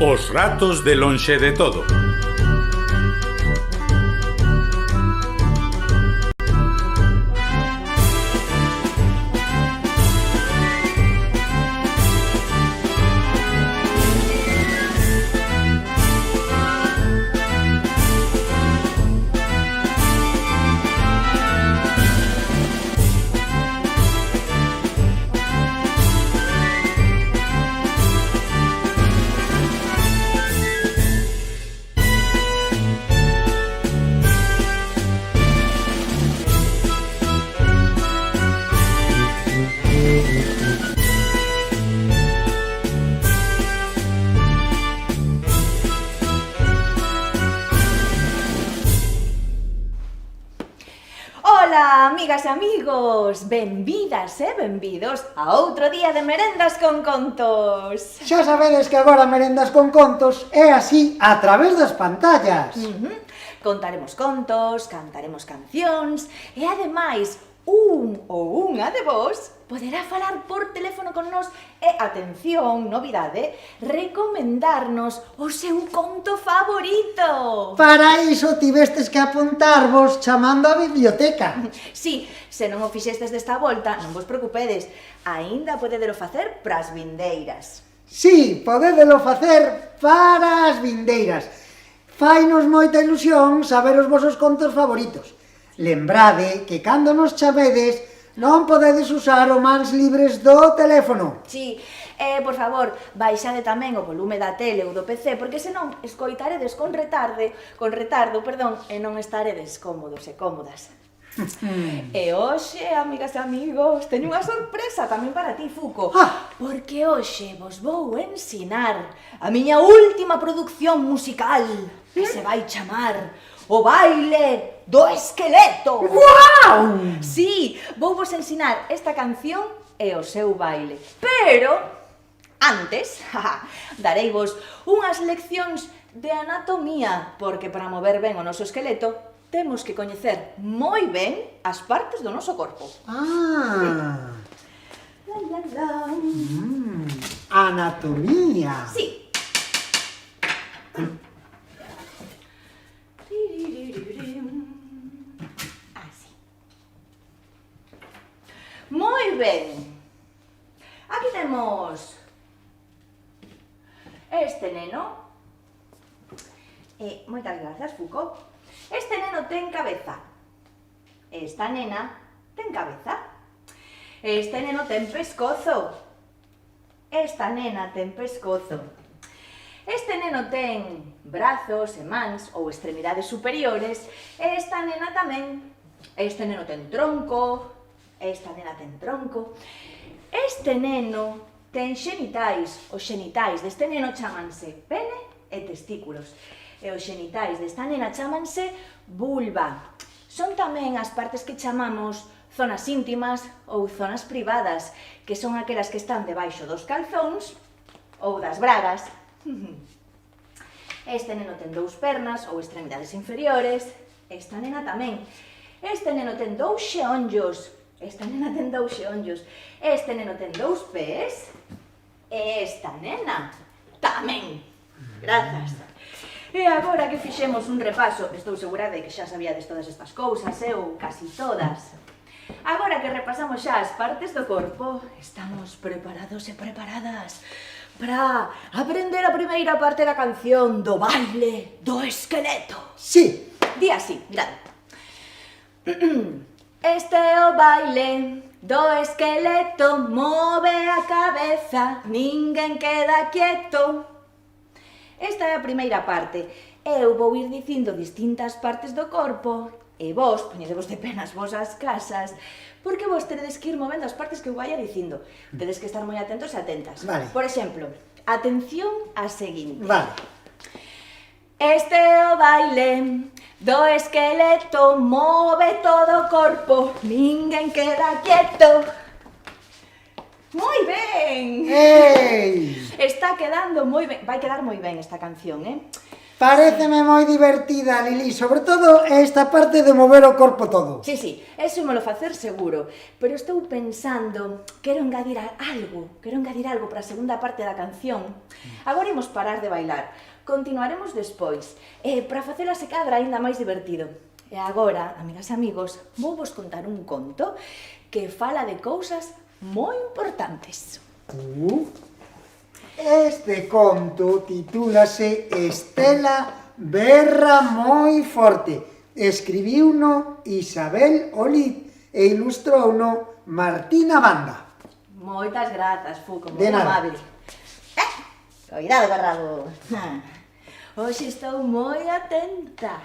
Os ratos de lonxe de todo. Ola, amigas e amigos, benvidas e benvidos a outro día de Merendas con Contos. Xa sabedes que agora Merendas con Contos é así a través das pantallas. Contaremos contos, cantaremos cancións e ademais un ou unha de vos poderá falar por teléfono con nós e, atención, novidade, recomendarnos o seu conto favorito. Para iso tivestes que apuntarvos chamando á biblioteca. Si, se non o fixestes desta volta, non vos preocupedes, aínda podedelo facer pras vindeiras. Si, podédelo facer para as vindeiras. Fainos moita ilusión saber os vosos contos favoritos. Lembrade que cando nos chamedes non podedes usar o mans libres do teléfono. Si, por favor, baixade tamén o volume da tele ou do PC, porque senón escoitaredes con retardo, e non estaredes cómodos e cómodas. E hoxe, amigas e amigos, teño unha sorpresa tamén para ti, Fuco, porque hoxe vos vou ensinar a miña última produción musical, que se vai chamar O baile do esqueleto. Guau! Sí, vou vos ensinar esta canción e o seu baile. Pero, antes, dareivos unhas leccións de anatomía, porque para mover ben o noso esqueleto temos que coñecer moi ben as partes do noso corpo. Anatomía. Sí. Así. Moi ben. Aquí temos este neno. Moitas grazas, Fuco. Este neno ten cabeza. Esta nena ten cabeza. Este neno ten pescozo. Esta nena ten pescozo. Este neno ten brazos e mans ou extremidades superiores. Esta nena tamén. Este neno ten tronco. Esta nena ten tronco. Este neno ten xenitais. Os xenitais deste neno chámanse pene e testículos. E os xenitais desta nena chámanse vulva. Son tamén as partes que chamamos zonas íntimas ou zonas privadas, que son aquelas que están debaixo dos calzóns ou das bragas. Este neno ten dous pernas ou extremidades inferiores. Esta nena tamén. Este neno ten dous xeonllos. Esta nena ten dous xeonllos. Este neno ten dous pés. E esta nena tamén. Grazas. E agora que fixemos un repaso, estou segura de que xa sabíades todas estas cousas, ou casi todas. Agora que repasamos xa as partes do corpo, estamos preparados e preparadas para aprender a primeira parte da canción do baile do esqueleto. Sí. Di así, mirad. Este é o baile do esqueleto, move a cabeza, ninguén queda quieto. Esta é a primeira parte. Eu vou ir dicindo distintas partes do corpo e vos, poñedevos de pé nas vosas casas, porque vos teredes que ir movendo as partes que eu vaya dicindo. Tedes que estar moi atentos e atentas. Vale. Por exemplo, atención a seguinte. Vale. Este é o baile do esqueleto, move todo o corpo, ninguén queda quieto. Moi ben! Ei! Está quedando moi ben, vai quedar moi ben esta canción, Paréceme moi divertida, Lili, sobre todo esta parte de mover o corpo todo. Sí, eso me lo facer seguro, pero estou pensando, quero engadir algo para a segunda parte da canción. Agora imos parar de bailar, continuaremos despois, para facela se cadra aínda máis divertido. E agora, amigas e amigos, vou vos contar un conto que fala de cousas moi importantes. Este conto titúlase Estela berra moi forte. Escribiuno Isabel Olid e ilustrouno Martina Banda. Moitas grazas, Fuco, moi De nada. amable. Cuidado, garrado. Hoxe estou moi atenta.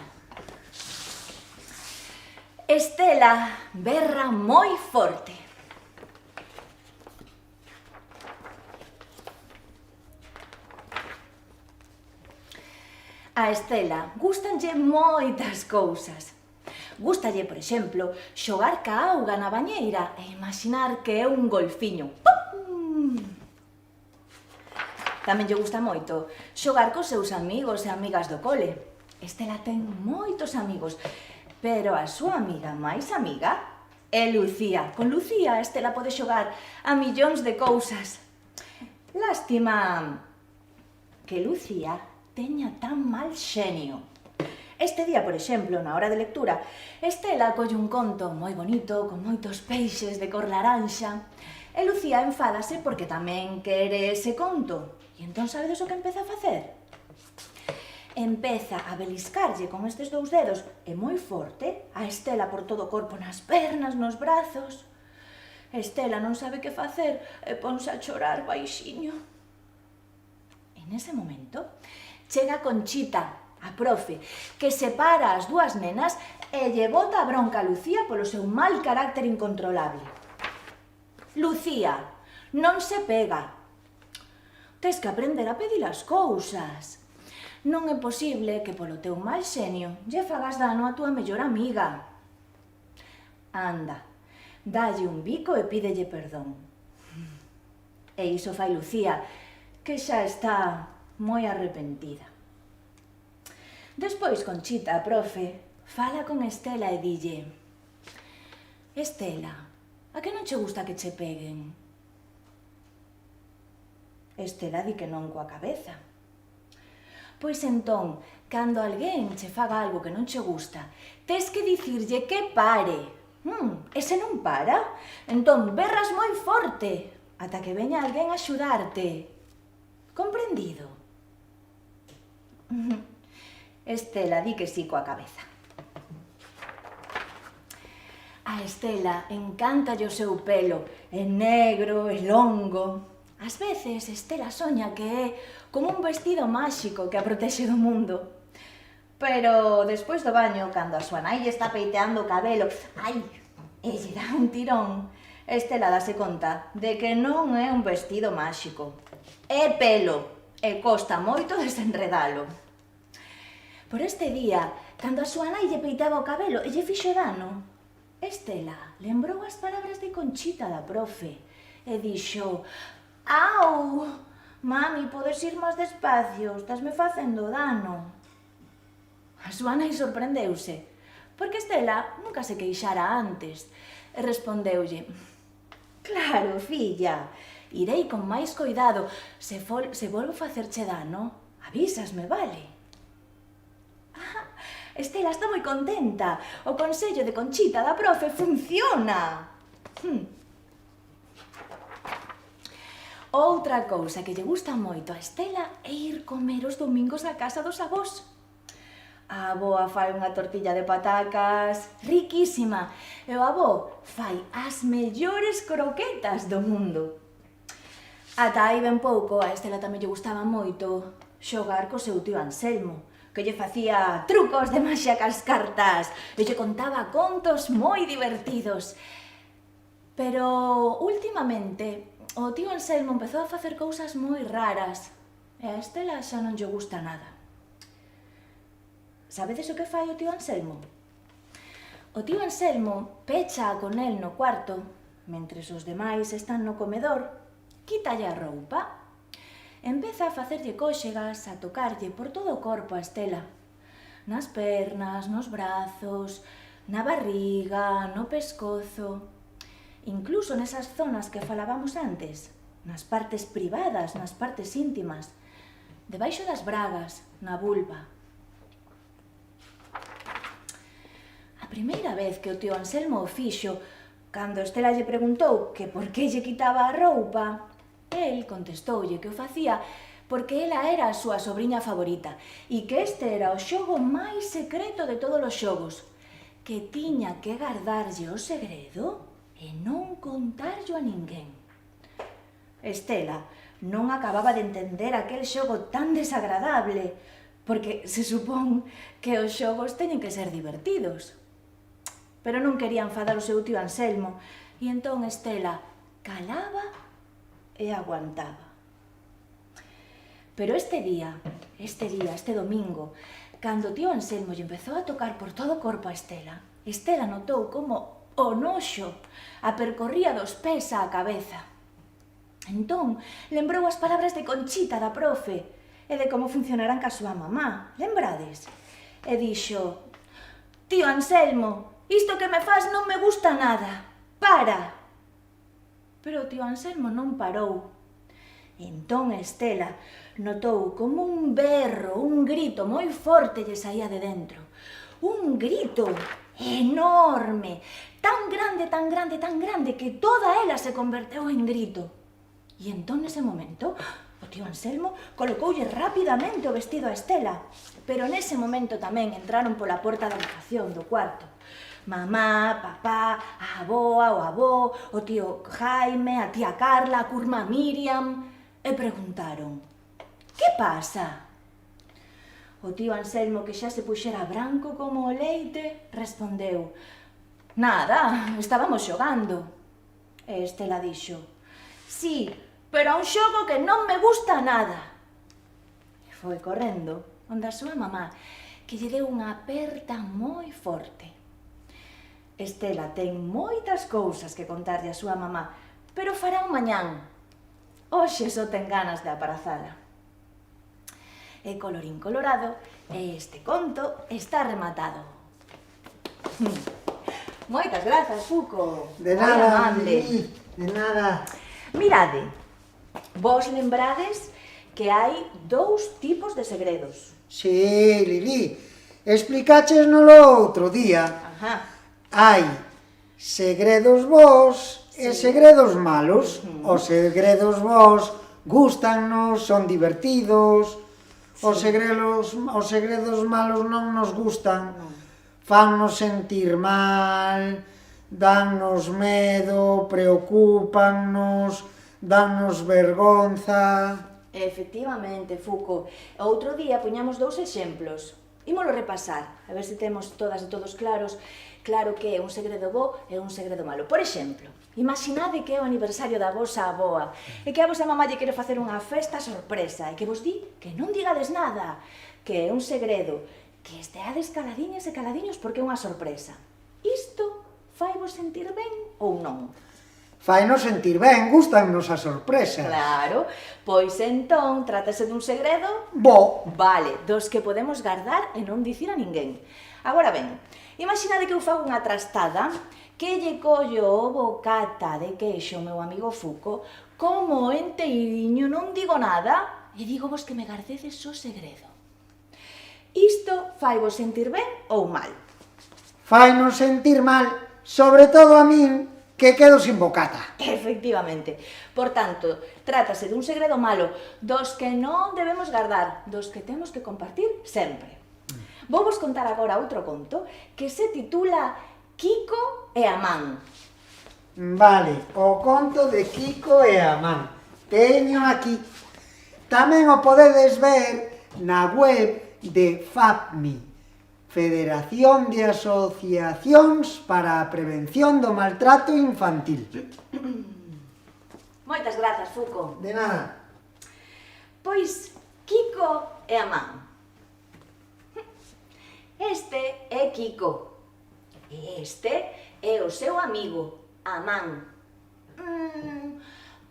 Estela berra moi forte. A Estela gústanlle moitas cousas. Gústalle, por exemplo, xogar ca auga na bañeira e imaginar que é un golfiño. ¡Pum! Tamén lle gusta moito xogar cos seus amigos e amigas do cole. Estela ten moitos amigos, pero a súa amiga máis amiga é Lucía. Con Lucía, Estela pode xogar a millóns de cousas. Lástima que Lucía teña tan mal xenio. Este día, por exemplo, na hora de lectura, Estela colle un conto moi bonito, con moitos peixes de cor laranxa, e Lucía enfádase porque tamén quere ese conto. E entón sabedes o que empeza a facer? Empeza a beliscarlle con estes dous dedos, e moi forte, a Estela por todo o corpo, nas pernas, nos brazos. Estela non sabe que facer e ponse a chorar baixiño. E nese momento chega Conchita, a profe, que separa as dúas nenas e lle bota a bronca a Lucía polo seu mal carácter incontrolable. Lucía, non se pega. Tes que aprender a pedir as cousas. Non é posible que polo teu mal xenio lle fagas dano a túa mellor amiga. Anda, dalle un bico e pídelle perdón. E iso fai Lucía, que xa está moi arrepentida. Despois Conchita, a profe, fala con Estela e dille: Estela, a que non che gusta que che peguen? Estela di que non coa cabeza. Pois entón, cando alguén che faga algo que non che gusta, tes que dicirlle que pare. E se non para, entón berras moi forte, ata que veña alguén a axudarte. Comprendido? Estela di que sí coa cabeza. A Estela encántalle o seu pelo, é negro, é longo. Ás veces Estela soña que é como un vestido máxico que a protexe do mundo. Pero despois do baño, cando a súa nai lle está peiteando o cabelo, e lle dá un tirón, Estela dase conta de que non é un vestido máxico. É pelo, e costa moito desenredalo. Por este día, cando a súa nai lle peitaba o cabelo e lle fixo dano, Estela lembrou as palabras de Conchita, da profe, e dixo: «Au! Mami, podes ir máis despacio, estásme facendo dano». A súa nai sorprendeuse, porque Estela nunca se queixara antes, e respondeulle: «Claro, filla, irei con máis coidado, se volvo facerche dano, avísasme, vale?» Estela está moi contenta, o consello de Conchita, da profe, funciona. Outra cousa que lle gusta moito a Estela é ir comer os domingos á casa dos avós. A avoa fai unha tortilla de patacas riquísima e o avó fai as mellores croquetas do mundo. Ata aí ben pouco, a Estela tamén lle gustaba moito xogar co seu tío Anselmo, que lle facía trucos de maxia cas cartas e lle contaba contos moi divertidos. Pero últimamente o tío Anselmo empezou a facer cousas moi raras e a Estela xa non lle gusta nada. Sabedes o que fai o tío Anselmo? O tío Anselmo pecha con el no cuarto, mentres os demais están no comedor, quítalle a roupa empeza a facerlle cóxegas, a tocarlle por todo o corpo a Estela. Nas pernas, nos brazos, na barriga, no pescozo, incluso nesas zonas que falábamos antes, nas partes privadas, nas partes íntimas, debaixo das bragas, na vulva. A primeira vez que o tío Anselmo o fixo, cando Estela lle preguntou que por que lle quitaba a roupa, el contestoulle que o facía porque ela era a súa sobriña favorita e que este era o xogo máis secreto de todos os xogos, que tiña que gardarlle o segredo e non contarllo a ninguén. Estela non acababa de entender aquel xogo tan desagradable, porque se supón que os xogos teñen que ser divertidos. Pero non quería enfadar o seu tío Anselmo, e entón Estela calaba e aguantaba. Pero este domingo, cando o tío Anselmo lle empezou a tocar por todo o corpo a Estela, Estela notou como o noxo a percorría dos pés á cabeza. Entón, lembrou as palabras de Conchita, da profe, e de como funcionarán ca súa mamá, lembrades? E dixo: tío Anselmo, isto que me fas non me gusta nada, para! Pero o tío Anselmo non parou. Entón Estela notou como un berro, un grito moi forte lle saía de dentro. Un grito enorme, tan grande, tan grande, tan grande, que toda ela se converteu en grito. E entón nese momento o tío Anselmo colocoulle rapidamente o vestido a Estela, pero nese momento tamén entraron pola porta da habitación do cuarto. Mamá, papá, a avoa, o avó, o tío Jaime, a tía Carla, a curma Miriam, e preguntaron: que pasa? O tío Anselmo, que xa se puxera branco como o leite, respondeu: nada, estábamos xogando. E Estela dixo: sí, pero a un xogo que non me gusta nada. E foi correndo onde a súa mamá, que lle deu unha aperta moi forte. Estela ten moitas cousas que contarlle a súa mamá, pero fará mañán. Hoxe só ten ganas de aprazala. E colorín colorado, este conto está rematado. Moitas grazas, Fuco. De Moi nada, amable. Lili, de nada. Mirade, vos lembrades que hai dous tipos de segredos. Sí, Lili, explicaches no outro día. Ajá. Hai segredos bons e segredos malos. Os segredos bons gústannos, son divertidos. Os segredos malos non nos gustan. Fannos sentir mal, dannos medo, preocúpannos, dannos vergonza. Efectivamente, Fuco. Outro día puñamos dous exemplos. Ímolo repasar, a ver se temos todas e todos claros que é un segredo bo e un segredo malo. Por exemplo, imaginade que é o aniversario da vosa avoa e que a vosa mamá lle quere facer unha festa sorpresa e que vos di que non digades nada, que é un segredo, que esteades caladiñas e caladiños porque é unha sorpresa. Isto faivos sentir ben ou non? Fainos sentir ben, gustannos as sorpresas. Claro, pois entón trátase dun segredo Bo, vale, dos que podemos guardar e non dicir a ninguén. Agora ben, imaginade que eu fago unha trastada que lle collo o bocata de queixo ao meu amigo Fuco, como enteiriño non digo nada e digo vos que me gardedes o segredo. Isto faivos sentir ben ou mal? fainos sentir mal, sobre todo a min, que quedo sin bocata. Efectivamente. Por tanto, trátase dun segredo malo, dos que non debemos guardar, dos que temos que compartir sempre. Vou vos contar agora outro conto que se titula Kiko e a man. Vale, o conto de Kiko e a man. Teño aquí. Tamén o podedes ver na web de FAPMI, Federación de Asociacións para a Prevención do Maltrato Infantil. Moitas grazas, Fuco. De nada. Pois, Kiko e a man. Este é Kiko. E este é o seu amigo, a man.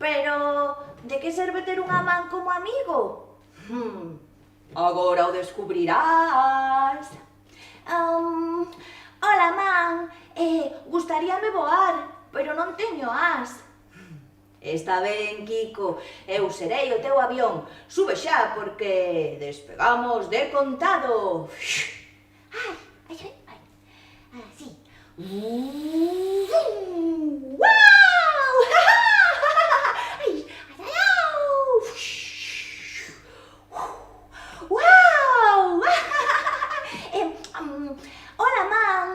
Pero, de que serve ter unha man como amigo? Agora o descubrirás. Hola, man. Gustaríame voar, pero non teño as. Está ben, Kiko. Eu serei o teu avión. Sube xa, porque despegamos de contado. Ai, ai, ai, ai. Así. ¡Wow! ¡Ay! ¡Wow! Hola, man.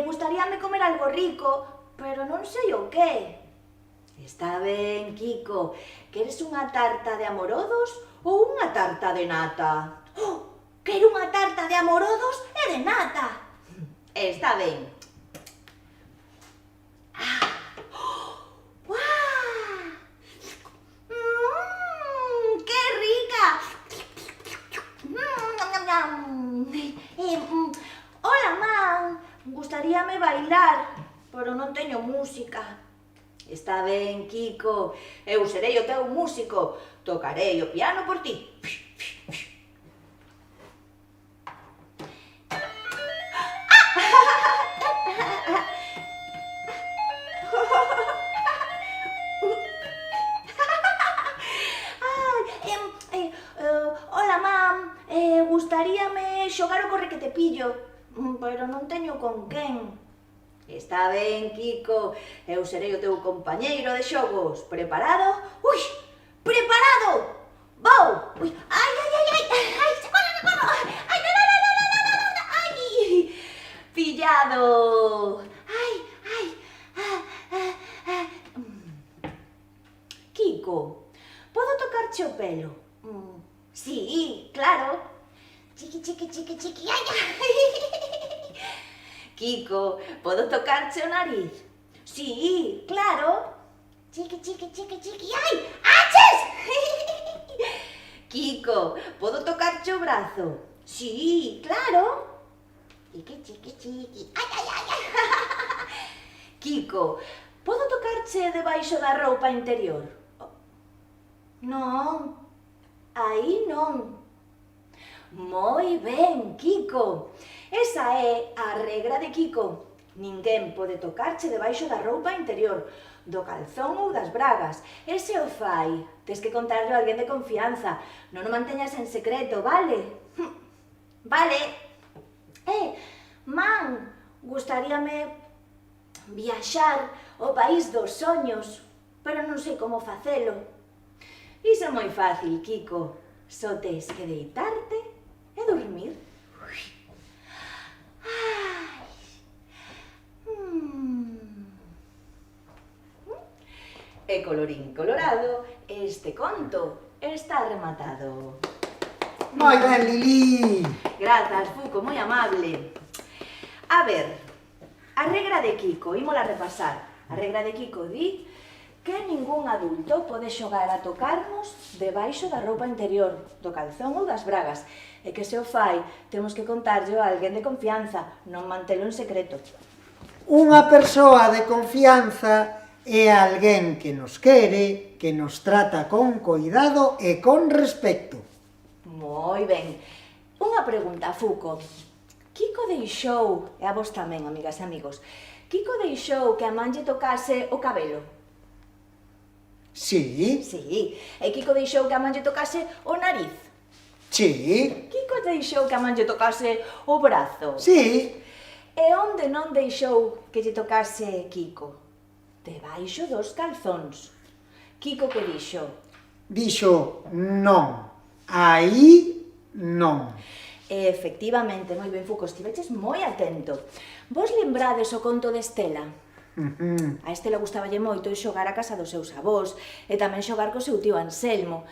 Gustaríame comer algo rico, pero non sei o que. Está ben, Kiko. Queres unha tarta de amorodos ou unha tarta de nata? Quero unha tarta de amorodos e de nata. Está ben. ¡Qué rica! Hola, man. Gustaríame bailar, pero non teño música. Está ben, Kiko. Eu serei o teu músico. Tocarei o piano por ti. Hola, mam. Gustaríame xogar o corre que te pillo, pero non teño con quen. Está ben, Kiko. Eu serei o teu compañeiro de xogos. Preparado? Ui! Preparado! Vou! Ui! Ai, ai, ai, ai! Ai, socorro, socorro! Ai, no, no, no, no, no, no, no! Ai! Pillado! Ai, ai! Kiko, podo tocarche o pelo? Sí, claro. Chiqui, chiqui, chiqui, chiqui, ai, ai! Kiko, podo tocarche o nariz? Sí, claro. Chiqui, chiqui, chiqui, chiqui, ai! Aches! Kiko, podo tocarche o brazo? Sí, claro. Chiqui, chiqui, chiqui, ai, ai, ai, ai! Kiko, podo tocarche debaixo da roupa interior? Non, aí non. Moi ben, Kiko. Esa é a regra de Kiko. Ninguén pode tocarche debaixo da roupa interior, do calzón ou das bragas. E se o fai, tes que contarlo a alguén de confianza. Non o manteñas en secreto, vale? Vale. Man, gustaríame viaxar ao país dos soños, pero non sei como facelo. Iso é moi fácil, Kiko. Só tes que deitarte e dormir. E colorín colorado, este conto está rematado. Moi ben, Lili. Grazas, Fuco, moi amable. A ver, a regra de Kiko, ímola repasar. A regra de Kiko di que ningún adulto pode xogar a tocarnos debaixo da roupa interior, do calzón ou das bragas, e que se o fai, temos que contarlle a alguén de confianza, non mantelo en secreto. Unha persoa de confianza é alguén que nos quere, que nos trata con cuidado e con respecto. Moi ben. Unha pregunta, Fuco. Kiko deixou, e a vos tamén, amigas e amigos, Kiko deixou que a man lle tocase o cabelo? Sí, Sí. E Kiko deixou que a man lle tocase o nariz? sí, Kiko deixou que a man lle tocase o brazo? sí. E onde non deixou que lle tocase Kiko? Debaixo dos calzóns. Kiko que dixo? Dixo non, aí non. Efectivamente, moi ben, Fuco, estiveches moi atento. Vos lembrades o conto de Estela? A Estela gustaballe moito xogar a casa dos seus avós e tamén xogar co seu tío Anselmo.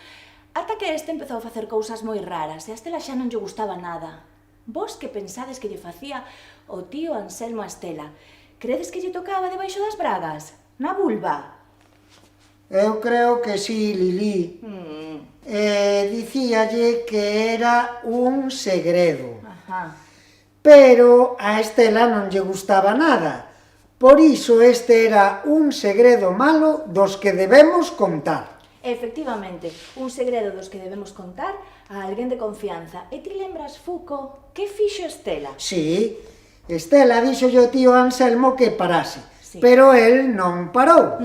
Ata que este empezou a facer cousas moi raras e a Estela xa non lle gustaba nada. Vos que pensades que lle facía o tío Anselmo a Estela? Credes que lle tocaba debaixo das bragas? Na vulva? Eu creo que sí, Lili. Dicíalle que era un segredo. Ajá. Pero a Estela non lle gustaba nada, Por iso este era un segredo malo dos que debemos contar. Efectivamente, un segredo dos que debemos contar a alguén de confianza. E ti lembras, Fuco, que fixo Estela? Sí, Estela díxolle ao tío Anselmo que parase, Sí. pero el non parou.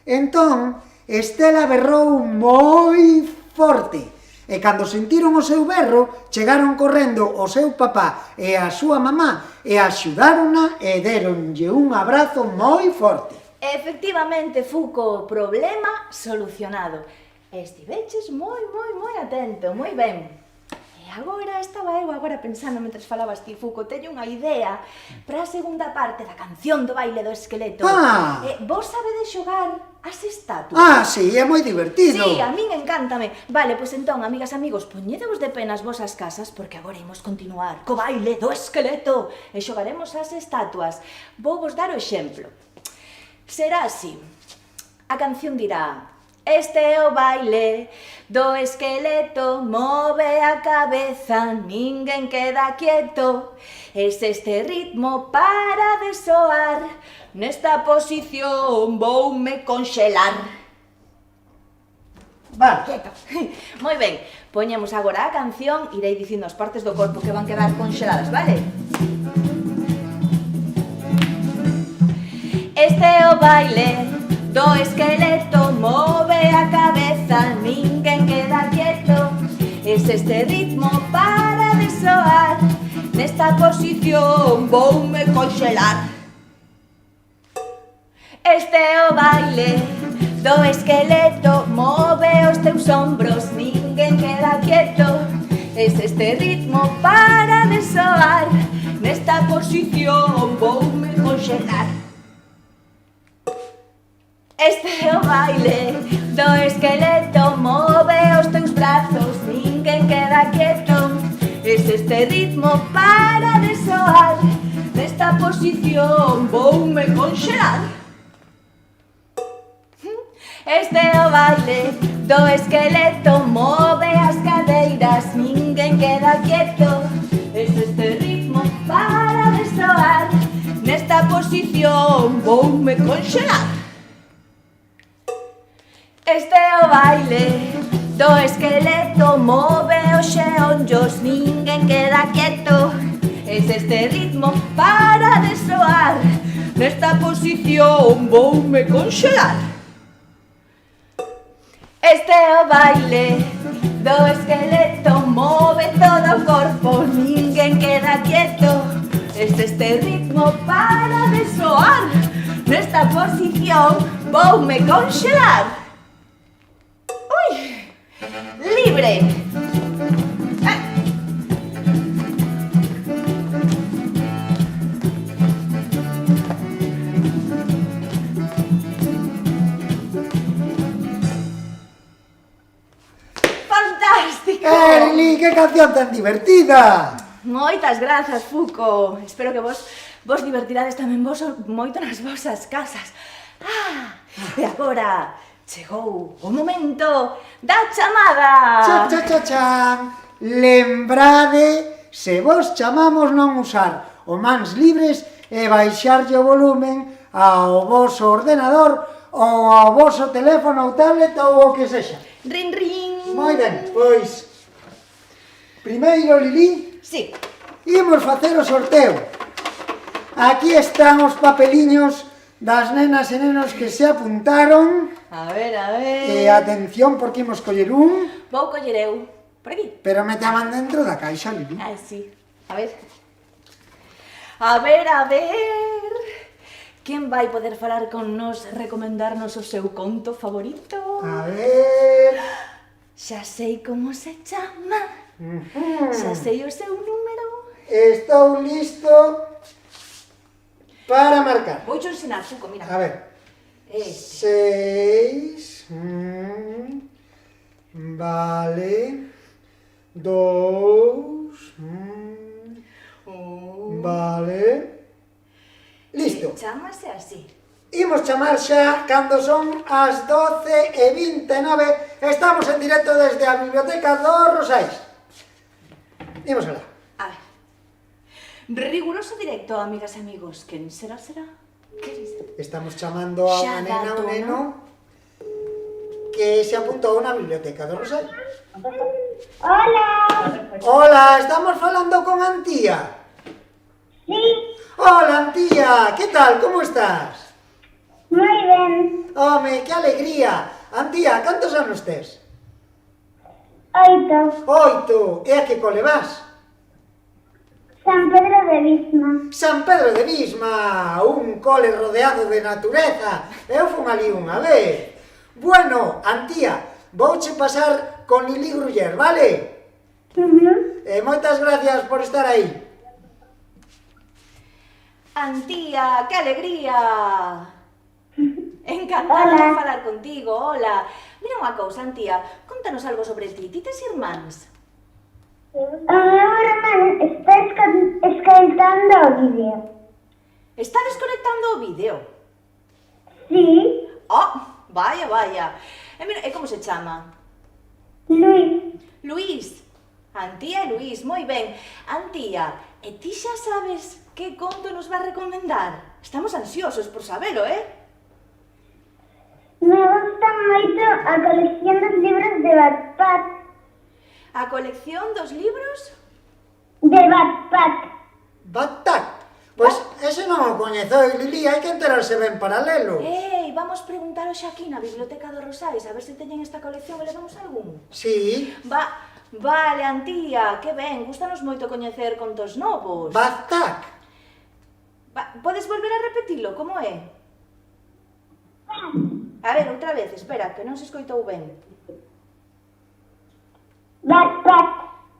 Entón, Estela berrou moi forte, e cando sentiron o seu berro, chegaron correndo o seu papá e a súa mamá e axudárona e deronlle un abrazo moi forte. Efectivamente, Fuco, problema solucionado. Estiveches moi atento, moi ben. E agora estaba eu pensando, mentres falabas ti, Fuco, teño unha idea para a segunda parte da canción do baile do esqueleto. Vos sabedes xogar as estatuas? Sí, é moi divertido. Sí, a min encántame. Vale, pois entón, amigas, amigos, poñedevos de pé nas vosas casas porque agora imos continuar co baile do esqueleto e xogaremos as estatuas. Vou vos dar o exemplo. Será así. A canción dirá: este é o baile do esqueleto, move a cabeza, ninguén queda quieto. Es este ritmo para de soar, nesta posición voume conxelar. Vale. Quieto. Moi ben, poñemos agora a canción, irei dicindo as partes do corpo que van quedar conxeladas, vale? Este é o baile do esqueleto, move a cabeza, ninguén queda quieto. Es este ritmo para de soar, nesta posición voume conxelar. Este é o baile do esqueleto, move os teus ombros, ninguén queda quieto. Es este ritmo para de soar, nesta posición voume conxelar. Este é o baile do esqueleto, move os teus brazos, ninguén queda quieto. Es este ritmo para de soar, nesta posición voume conxelar. Este é o baile do esqueleto, move as cadeiras, ninguén queda quieto. Es este ritmo para de soar, nesta posición voume conxelar. Este é o baile do esqueleto, move os xeonllos, ninguén queda quieto. Es este ritmo para de soar, nesta posición voume conxelar. Este é o baile do esqueleto, move todo o corpo, ninguén queda quieto. Es este ritmo para de soar, nesta posición voume conxelar. Libre. Fantástico. Erli, que canción tan divertida. Moitas grazas, Fuco. Espero que vos divertirades tamén vos moito nas vosas casas. E agora chegou o momento da chamada. Chan. Lembrade, se vos chamamos non usar o mans libres e baixarlle o volumen ao voso ordenador ou ao voso teléfono ou tablet ou o que sexa. Rin, rin. Moi ben, pois, primeiro, Lili, Sí. imos facer o sorteo. Aquí están os papeliños das nenas e nenos que se apuntaron. A ver. E atención, porque imos coller un, Vou coller eu. Por aquí. pero metaban dentro da caixa, Lili. Sí. A ver. A ver. Quen vai poder falar con nos, recomendarnos o seu conto favorito? A ver... Xa sei como se chama. Xa sei o seu número. Estou listo para marcar. Vou xo ensinar, Fuco, mira. A ver. Este. 6... Vale. 2... Vale. Listo. Chámase así. Imos chamar xa cando son as 12:29. Estamos en directo desde a Biblioteca dos Rosais. Imos alá. A ver. Riguroso directo, amigas e amigos. Quen será? Estamos chamando a unha Xa nena, dato, un neno, que se apuntou na biblioteca do Rosal. Hola. Hola, estamos falando con Antía. Sí, Hola, Antía, que tal, como estás? muy bien. Home, que alegría. Antía, cantos anos tes? 8. 8. E a que cole vas? San Pedro de Visma. San Pedro de Visma, un cole rodeado de natureza. Eu fun ali unha vez. Bueno, Antía, vouche pasar con Lili Gruller, vale? Moitas gracias por estar aí. Antía, que alegría! Encantada de falar contigo, hola. Mira unha cousa, Antía, contanos algo sobre ti. Ti tes irmáns? O meu irmán está escoitando o vídeo. Está desconectando o vídeo? Sí, Oh, vaya, vaya. E mira, e como se chama? Luis. Luís. Antía e Luís, moi ben. Antía, e ti xa sabes que conto nos vas recomendar? Estamos ansiosos por sabelo, Me gusta moito a colección dos libros de Wattpad. A colección dos libros? De Wattpad. Batak. Pois ese non o coñezo, Lili, hai que enterarse ben paralelo. Ei, vamos preguntar hoxe aquí na Biblioteca do Rosais a ver se teñen esta colección e levamos algún. Sí, Vale, Antía, que ben, gustanos moito coñecer contos novos. Batak. Podes volver a repetilo, como é? A ver, outra vez, espera, que non se escoitou ben. Wattpad.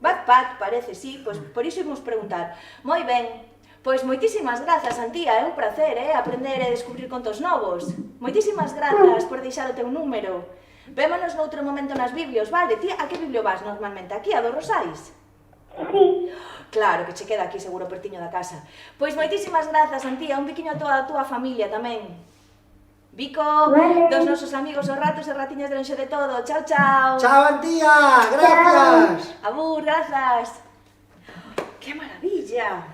Wattpad, parece, sí, pois por iso imos preguntar. Moi ben, pois moitísimas grazas, Antía, é un placer, aprender e descubrir contos novos. Moitísimas grazas por deixar o teu número. Vémonos noutro momento nas biblios, vale? Ti a que biblio vas normalmente? Aquí, a do Rosais? Sí. Claro, que che queda aquí seguro pertiño da casa. Pois moitísimas grazas, Antía, un biquiño a toda a túa familia tamén. Vico, Vale. dos nosos amigos os ratos e ratiñas de lonxe de todo. Chao, chao. Chao, Antía, gracias. Abur, grazas. Que maravilla.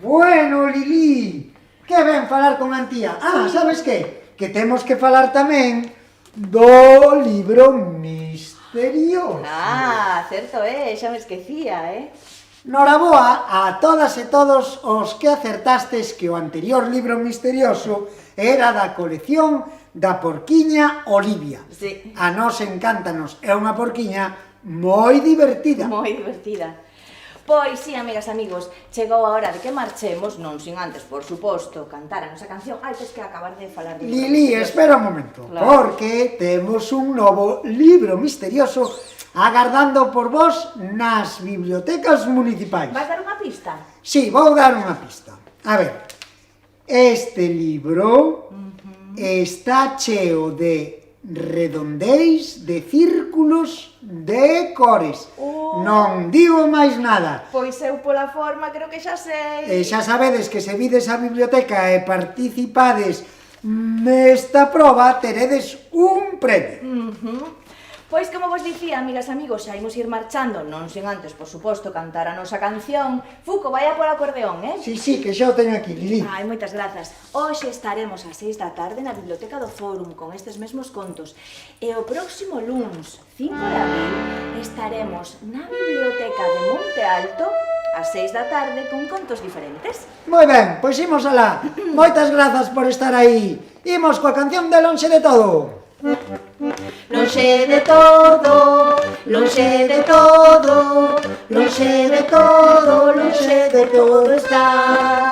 Bueno, Lili, que ben falar con Antía. Ah, sabes que? Que temos que falar tamén do libro misterioso. Ah, certo, xa me esquecía, Noraboa a todas e todos os que acertastes que o anterior libro misterioso era da colección da porquiña Olivia. Sí. A nos encántanos, é unha porquiña moi divertida. Moi divertida. Pois sí, amigas, amigos, chegou a hora de que marchemos, non sin antes, por suposto, cantar a nosa canción. Ai, tes que acabar de falar de... Lili, espera un momento, Claro. porque temos un novo libro misterioso agardando por vos nas bibliotecas municipais. Vas dar unha pista? Sí, vou dar unha pista. A ver, este libro está cheo de redondeis, de círculos, de cores. Non digo máis nada. Pois eu pola forma creo que xa sei. E xa sabedes que se vides a biblioteca e participades nesta proba, teredes un premio. Pois como vos dicía, amigas, amigos, xa imos ir marchando, non sen antes, por suposto, cantar a nosa canción. Fuco, vai a por acordeón, Sí, que xa o teño aquí, Lili. Ai, moitas grazas. Hoxe estaremos ás 6 da tarde na Biblioteca do Fórum con estes mesmos contos. E o próximo luns, 5 de abril, estaremos na Biblioteca de Monte Alto ás 6 da tarde con contos diferentes. Moi ben, pois imos alá. Moitas grazas por estar aí. Imos coa canción de Lonxe de Todo. Lonxe de todo, lonxe de todo, lonxe de todo, lonxe de todo está.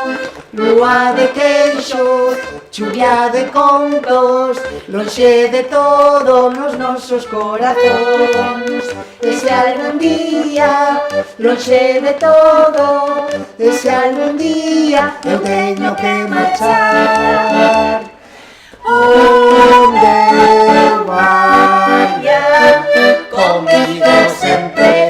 Lúa de queixo, chuvia de contos, lonxe de todo nos nosos corazóns. E se algún día, lonxe de todo, e se algún día eu teño que marchar, onde eu vaya, comigo sempre